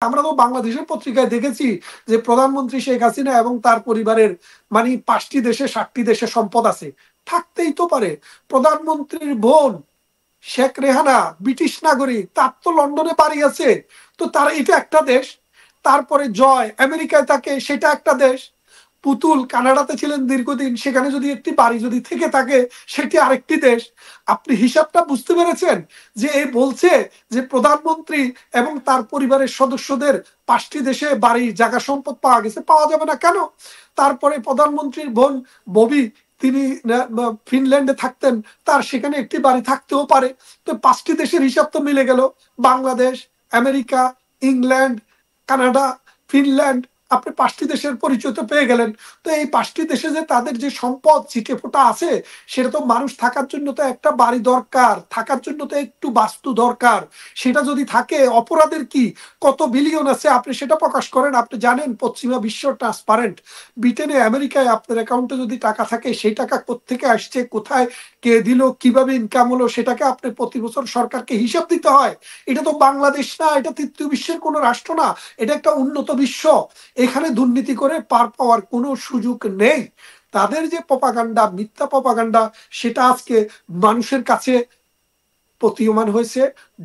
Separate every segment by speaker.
Speaker 1: আমরা তো বাংলাদেশের পত্রিকায় দেখেছি যে প্রধানমন্ত্রী শেখ হাসিনা এবং তার পরিবারের মানে 5টি দেশে 7টি দেশে সম্পদ আছে, থাকতেই তো পারে। প্রধানমন্ত্রীর বোন শেখ রেহানা ব্রিটিশ নাগরিক, তার তো লন্ডনে বাড়ি আছে, তো তার এটা একটা দেশ। তারপরে জয় আমেরিকায় থাকে, সেটা একটা দেশ। পুতুল কানাডাতে ছিলেন দীর্ঘদিন, সেখানে যদি একটি বাড়ি যদি থেকে থাকে সেটি আরেকটি দেশ। আপনি হিসাবটা বুঝতে পেরেছেন? যে এই বলছে যে প্রধানমন্ত্রী এবং তার পরিবারের সদস্যদের 5টি দেশে বাড়ি জায়গা সম্পদ পাওয়া গেছে, পাওয়া যাবে না কেন? তারপরে প্রধানমন্ত্রীর বোন ববি, তিনি ফিনল্যান্ডে থাকতেন, তার সেখানে একটি বাড়ি থাকতেও পারে। তো 5টি দেশের হিসাব তো মিলে গেল, Bangladesh, America, England, Canada, Finland, আপনি 5টি দেশের পরিচয় তো পেয়ে গেলেন। তো এই 5টি দেশে যে তাদের যে সম্পদ ছিটে ফোটা আছে, সেটা তো মানুষ থাকার জন্য তো একটা বাড়ি দরকার, থাকার জন্য তো একটু বাস্তু দরকার। সেটা যদি থাকে, অপরাধের কি কত বিলিয়ন আছে আপনি সেটা প্রকাশ করেন। আপনি জানেন পশ্চিমা বিশ্ব ট্রান্সপারেন্ট, ব্রিটেনে আমেরিকায় আপনার অ্যাকাউন্টে যদি টাকা থাকে, সেই টাকা কোত্থেকে আসছে, কোথায় কে দিল, কিভাবে ইনকাম হলো, সেটাকে আপনি প্রতি বছর সরকারকে হিসাব দিতে হয়। এটা তো বাংলাদেশ না, এটা তৃতীয় বিশ্বের কোনো রাষ্ট্র না, এটা একটা উন্নত বিশ্ব। এখানে দুর্নীতি করে পার পাওয়ার কোনো সুযোগ নেই। তাদের যে প্রপাগান্ডা, মিথ্যা প্রপাগান্ডা, সেটা আজকে মানুষের কাছে প্রতীয়মান হয়েছে।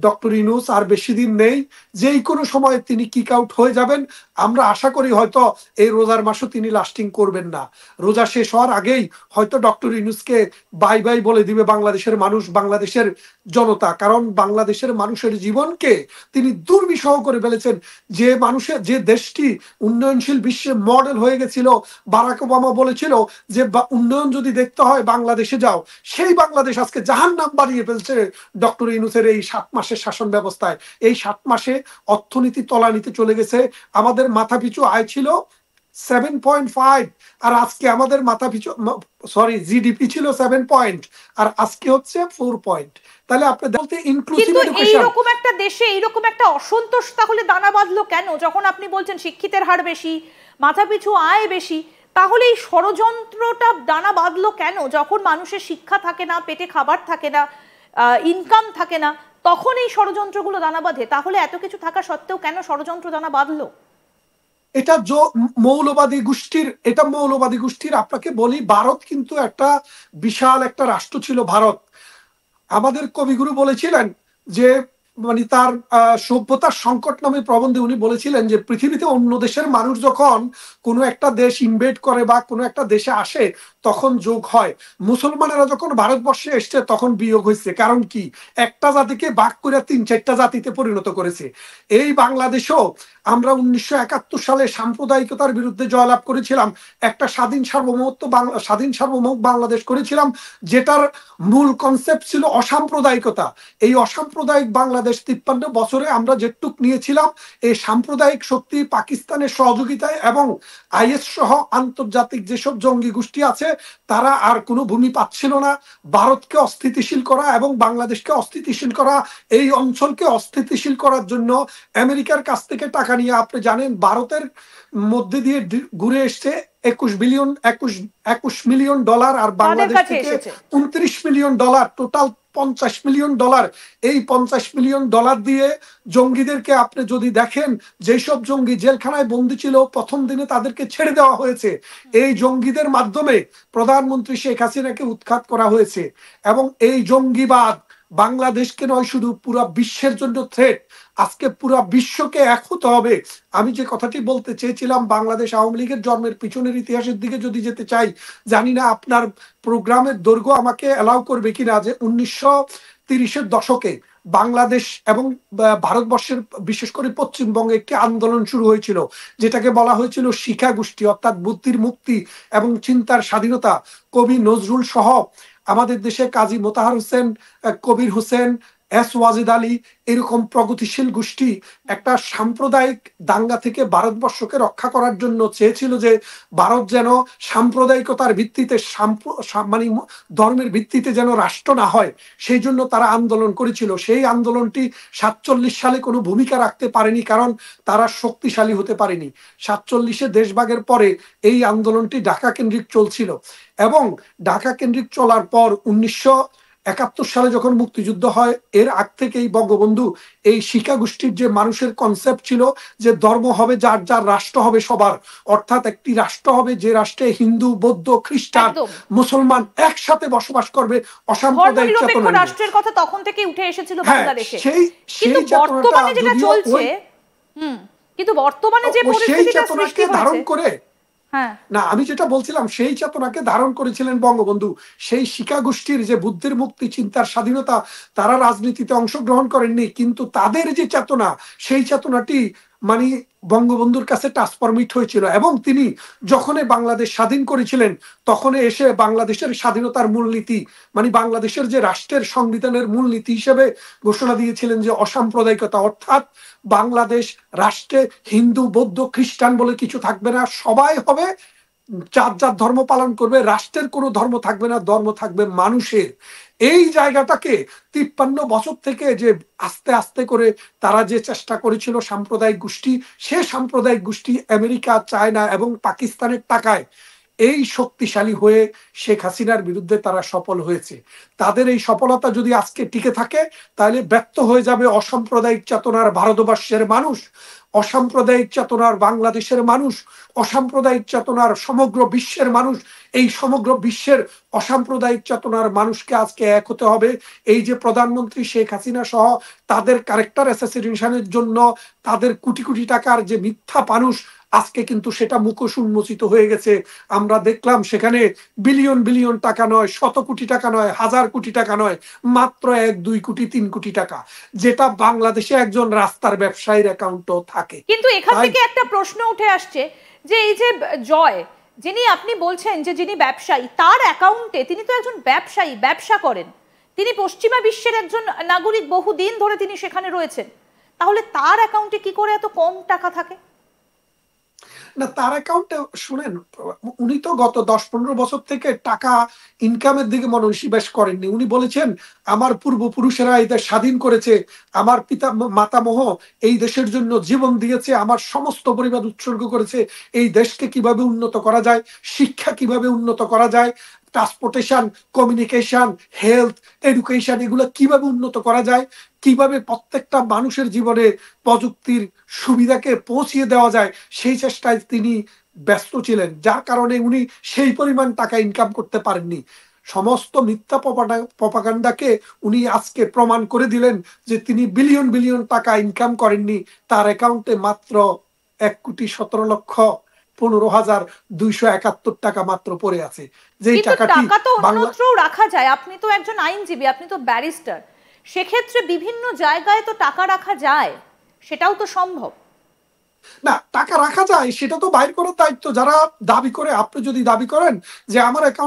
Speaker 1: ডক্টর ইউনূস আর বেশি দিন নেই, যেই কোনো সময় তিনি কিক আউট হয়ে যাবেন। আমরা আশা করি হয়তো এই রোজার মাসও তিনি লাস্টিং করবেন না। রোজা শেষ হওয়ার আগেই হয়তো ডক্টর ইউনূসকে বাই বাই বলে দিবে বাংলাদেশের মানুষ, বাংলাদেশের জনতা। কারণ বাংলাদেশের মানুষের জীবনকে তিনি দুর্বিষহ করে ফেলেছেন। যে মানুষের, যে দেশটি উন্নয়নশীল বিশ্বে মডেল হয়ে গেছিল, বারাক ওবামা বলেছিল যে উন্নয়ন যদি দেখতে হয় বাংলাদেশে যাও, সেই বাংলাদেশ আজকে জাহান্নাম বানিয়ে ফেলছে ডক্টর ইউনূসের এই 7 মাসের শাসন ব্যবস্থায়। এই 7 মাসে অর্থনীতি তলানিতে চলে গেছে। আমাদের মাথাপিছু আয় ছিল 7.5, আর আজকে আমাদের মাথাপিছু, সরি, জিডিপি ছিল 7 পয়েন্ট, আর আজকে হচ্ছে 4 পয়েন্ট। তাহলে আপনি বলতে ইনক্লুসিভ এডুকেশন।
Speaker 2: এইরকম একটা দেশে এইরকম একটা অসন্তোষ তাহলে দানা বাঁধলো কেন? যখন আপনি বলছেন শিক্ষিতের হার বেশি, মাথাপিছু আয় বেশি, তাহলে এই ষড়যন্ত্রটা দানা বাঁধলো কেন? যখন মানুষের শিক্ষা থাকে না, পেটে খাবার থাকে না, ইনকাম থাকে না, তখন এই ষড়যন্ত্রগুলো দানা বাঁধে। তাহলে এত কিছু থাকা সত্ত্বেও কেন ষড়যন্ত্র দানা বাঁধলো?
Speaker 1: এটা মৌলবাদী গোষ্ঠীর, এটা মৌলবাদী গোষ্ঠীর। আপনাকে বলি, ভারত কিন্তু একটা বিশাল একটা রাষ্ট্র ছিল ভারত। আমাদের কবিগুরু বলেছিলেন যে মানে তার সভ্যতার সংকট নামে প্রবন্ধে উনি বলেছিলেন যে পৃথিবীতে অন্য দেশের মানুষ যখন কোনো একটা দেশ ইনভেড করে বা কোনো একটা দেশে আসে, তখন যোগ হয়। মুসলমানেরা যখন ভারতবর্ষে এসছে তখন বিয়োগ হয়েছে। কারণ কি? একটা জাতিকে ভাগ করে 3-4টা জাতিতে পরিণত করেছে। এই বাংলাদেশও আমরা 1971 সালে সাম্প্রদায়িকতার বিরুদ্ধে জয়লাভ করেছিলাম, একটা স্বাধীন সার্বভৌম বাংলাদেশ করেছিলাম, যেটার মূল কনসেপ্ট ছিল অসাম্প্রদায়িকতা। এই অসাম্প্রদায়িক বাংলাদেশ 53 বছরে আমরা যেটুক নিয়েছিলাম, এই সাম্প্রদায়িক শক্তি পাকিস্তানের সহযোগিতায় এবং আইএস সহ আন্তর্জাতিক যেসব জঙ্গি গোষ্ঠী আছে, তারা আর কোনো ভূমি পাচ্ছিল না। ভারতকে অস্থিতিশীল করা এবং বাংলাদেশকে অস্থিতিশীল করা, এই অঞ্চলকে অস্থিতিশীল করার জন্য আমেরিকার কাছ থেকে টাকা নিয়ে, আপনি জানেন ভারতের মধ্যে দিয়ে ঘুরে এসছে 21 মিলিয়ন ডলার, আর বাংলাদেশ থেকে 29 million dollar, total 50 million dollar. এই 50 মিলিয়ন ডলার দিয়ে জঙ্গিদেরকে আপনি যদি দেখেন, যেসব জঙ্গি জেলখানায় বন্দী ছিল, প্রথম দিনে তাদেরকে ছেড়ে দেওয়া হয়েছে। এই জঙ্গিদের মাধ্যমে প্রধানমন্ত্রী শেখ হাসিনাকে উৎখাত করা হয়েছে। এবং এই জঙ্গিবাদ বাংলাদেশকে নয়, শুধু পুরো বিশ্বের জন্য থ্রেট। আজকে পুরো বিশ্বকে এক হতে হবে। আমি যে কথাটি বলতে চেয়েছিলাম, বাংলাদেশ আওয়ামী লীগের জন্মের পিছনের ইতিহাসের দিকে যদি যেতে চাই, জানি না আপনার প্রোগ্রামের দৈর্ঘ্য আমাকে অ্যালাউ করবে কিনা, যে 1930-এর দশকে বাংলাদেশ এবং ভারতবর্ষের বিশেষ করে পশ্চিমবঙ্গে একটি আন্দোলন শুরু হয়েছিল, যেটাকে বলা হয়েছিল শিখা গোষ্ঠী, অর্থাৎ বুদ্ধির মুক্তি এবং চিন্তার স্বাধীনতা। কবি নজরুল সহ আমাদের দেশে কাজী মোতাহার হোসেন, কবির হোসেন, এস ওয়াজেদ আলী, এরকম প্রগতিশীল গোষ্ঠী একটা সাম্প্রদায়িক দাঙ্গা থেকে ভারতবর্ষকে রক্ষা করার জন্য চেয়েছিল যে ভারত যেন সাম্প্রদায়িকতার ভিত্তিতে, মানে ধর্মের ভিত্তিতে যেন রাষ্ট্র না হয়। সেই জন্য তারা আন্দোলন করেছিল। সেই আন্দোলনটি 47 সালে কোনো ভূমিকা রাখতে পারেনি, কারণ তারা শক্তিশালী হতে পারেনি। 47-এ দেশভাগের পরে এই আন্দোলনটি ঢাকা কেন্দ্রিক চলছিল, এবং ঢাকা কেন্দ্রিক চলার পর 71 সালে যখন মুক্তিযুদ্ধ হয় এর আগ থেকেই বঙ্গবন্ধু এই শিক্ষা গোষ্ঠীর যে মানুষের কনসেপ্ট ছিল যে ধর্ম হবে যার যার, রাষ্ট্র হবে সবার, অর্থাৎ একটি রাষ্ট্র হবে যে রাষ্ট্রে হিন্দু, বৌদ্ধ, খ্রিস্টান, মুসলমান একসাথে বসবাস করবে অসাম্প্রদায়িক চেতনা।
Speaker 2: রাষ্ট্রের কথা তখন থেকে উঠে এসেছিল বাংলাদেশে।
Speaker 1: সেই
Speaker 2: বর্তমানে যেটা চলছে, কিন্তু বর্তমানে যে পরিস্থিতিটা সৃষ্টি হয়েছে
Speaker 1: ধারণ করে, না আমি যেটা বলছিলাম সেই চেতনাকে ধারণ করেছিলেন বঙ্গবন্ধু। সেই শিক্ষা গোষ্ঠীর যে বুদ্ধির মুক্তি, চিন্তার স্বাধীনতা, তারা রাজনীতিতে অংশগ্রহণ করেননি, কিন্তু তাদের যে চেতনা সেই চেতনাটি মানে বঙ্গবন্ধুর কাছে ট্রান্সফরমিট হয়েছিল। এবং তিনি যখনই বাংলাদেশ স্বাধীন করেছিলেন তখন এসে বাংলাদেশের স্বাধীনতার মূলনীতি মানে বাংলাদেশের যে রাষ্ট্রের সংবিধানের মূলনীতি হিসেবে ঘোষণা দিয়েছিলেন যে অসাম্প্রদায়িকতা, অর্থাৎ বাংলাদেশ রাষ্ট্রে হিন্দু, বৌদ্ধ, খ্রিস্টান বলে কিছু থাকবে না, সবাই হবে যার যার ধর্ম পালন করবে, রাষ্ট্রের কোনো ধর্ম থাকবে না, ধর্ম থাকবে মানুষের। এই জায়গাটাকে 53 বছর থেকে যে আস্তে আস্তে করে তারা যে চেষ্টা করেছিল সাম্প্রদায়িক গোষ্ঠী, সে সাম্প্রদায়িক গোষ্ঠী আমেরিকা, চায়না এবং পাকিস্তানের টাকায় এই শক্তিশালী হয়ে শেখ হাসিনার বিরুদ্ধে তারা সফল হয়েছে। তাদের এই সফলতা যদি আজকে টিকে থাকে তাহলে ব্যর্থ হয়ে যাবে অসাম্প্রদায়িক চেতনার ভারতবর্ষের মানুষ, অসাম্প্রদায়িক চেতনার বাংলাদেশের মানুষ, অসাম্প্রদায়িক চেতনার সমগ্র বিশ্বের মানুষ। এই সমগ্র বিশ্বের অসাম্প্রদায়িক চেতনার মানুষকে আজকে এক হতে হবে। এই যে প্রধানমন্ত্রী শেখ হাসিনা সহ তাদের ক্যারেক্টার অ্যাসাসিনেশনের জন্য তাদের কোটি কোটি টাকার যে মিথ্যা মানুষ, আজকে কিন্তু সেটা মুখোশ উন্মোচিত হয়ে গেছে। আমরা দেখলাম সেখানে বিলিয়ন বিলিয়ন টাকা নয়, শত কোটি টাকা নয়, হাজার কোটি টাকা নয়, মাত্র 1, 2 কোটি, 3 কোটি টাকা, যেটা বাংলাদেশে একজন রাস্তার ব্যবসায়ীর অ্যাকাউন্টও থাকে।
Speaker 2: কিন্তু এখান থেকে একটা প্রশ্ন উঠে আসছে যে এই যে জয়, যিনি আপনি বলছেন যে যিনি ব্যবসায়ী, তার অ্যাকাউন্টে, তিনি তো একজন ব্যবসায়ী, ব্যবসা করেন, তিনি পশ্চিমা বিশ্বের একজন নাগরিক, বহুদিন ধরে তিনি সেখানে রয়েছেন, তাহলে তার অ্যাকাউন্টে কি করে এত কম টাকা থাকে?
Speaker 1: না, তার অ্যাকাউন্টে শুনেন, উনি তো গত 10-15 বছর থেকে টাকা ইনকামের দিকে মনোনিবেশ করেননি। উনি বলেছেন আমার পূর্বপুরুষেরা এই দেশ স্বাধীন করেছে, আমার পিতা মাতামহ এই দেশের জন্য জীবন দিয়েছে, আমার সমস্ত পরিবার উৎসর্গ করেছে, এই দেশকে কিভাবে উন্নত করা যায়, শিক্ষা কিভাবে উন্নত করা যায়, ট্রান্সপোর্টেশন, কমিউনিকেশন, হেলথ, এডুকেশন, এগুলো কিভাবে উন্নত করা যায়, কিভাবে প্রত্যেকটা মানুষের জীবনে প্রযুক্তির সুবিধাকে পৌঁছিয়ে দেওয়া যায়, সেই চেষ্টায় তিনি ব্যস্ত ছিলেন, যার কারণে উনি সেই পরিমাণ টাকা ইনকাম করতে পারেননি। সমস্ত মিথ্যা প্রপাগান্ডাকে উনি আজকে প্রমাণ করে দিলেন যে তিনি বিলিয়ন বিলিয়ন টাকা ইনকাম করেননি। তার অ্যাকাউন্টে মাত্র 1,17,15,271 টাকা মাত্র পড়ে আছে। যেই টাকাটি
Speaker 2: অন্যত্রও রাখা যায়। আপনি তো একজন আইনজীবী, আপনি তো ব্যারিস্টার, সেক্ষেত্রে বিভিন্ন জায়গায় তো টাকা রাখা যায়, সেটাও তো সম্ভব
Speaker 1: না। টাকা রাখা যায় সেটা তো বাইর করার দায়িত্ব যারা দাবি করে। আপনি যদি দাবি করেন যে আমার অ্যাকাউন্ট